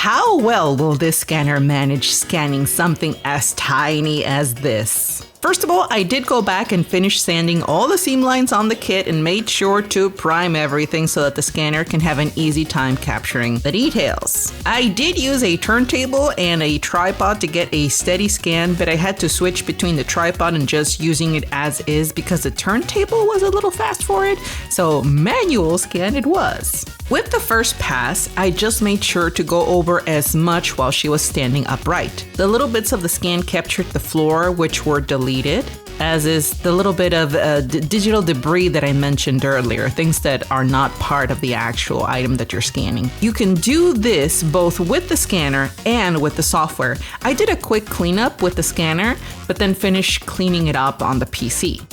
How well will this scanner manage scanning something as tiny as this? First of all, I did go back and finish sanding all the seam lines on the kit and made sure to prime everything so that the scanner can have an easy time capturing the details. I did use a turntable and a tripod to get a steady scan, but I had to switch between the tripod and just using it as is because the turntable was a little fast for it, so manual scan it was. With the first pass, I just made sure to go over as much while she was standing upright. The little bits of the scan captured the floor, which were deleted, as is the little bit of digital debris that I mentioned earlier, things that are not part of the actual item that you're scanning. You can do this both with the scanner and with the software. I did a quick cleanup with the scanner, but then finished cleaning it up on the PC.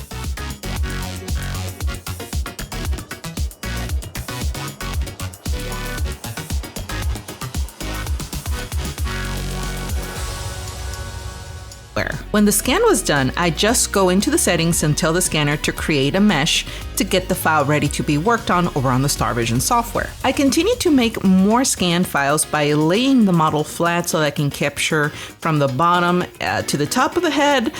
When the scan was done, I just go into the settings and tell the scanner to create a mesh to get the file ready to be worked on over on the StarVision software. I continue to make more scan files by laying the model flat so that I can capture from the bottom to the top of the head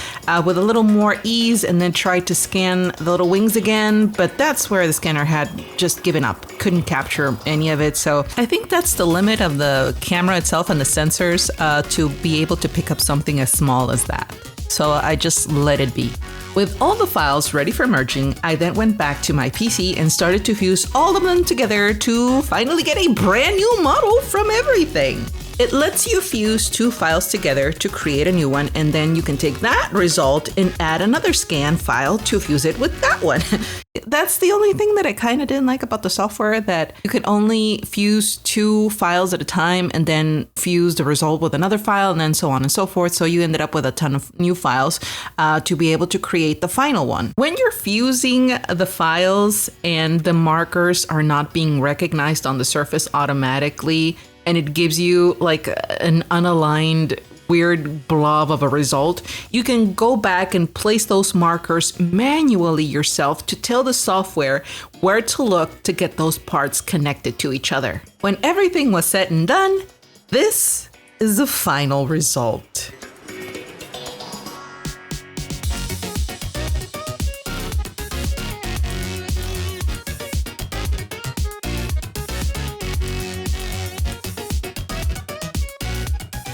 with a little more ease, and then try to scan the little wings again, but that's where the scanner had just given up, couldn't capture any of it. So I think that's the limit of the camera itself and the sensors to be able to pick up something as small as that. So I just let it be. With all the files ready for merging, I then went back to my PC and started to fuse all of them together to finally get a brand new model from everything. It lets you fuse two files together to create a new one, and then you can take that result and add another scan file to fuse it with that one. That's the only thing that I kind of didn't like about the software, that you could only fuse two files at a time and then fuse the result with another file and then so on and so forth. So you ended up with a ton of new files to be able to create the final one. When you're fusing the files and the markers are not being recognized on the surface automatically, and it gives you like an unaligned weird blob of a result, you can go back and place those markers manually yourself to tell the software where to look to get those parts connected to each other. When everything was said and done, this is the final result.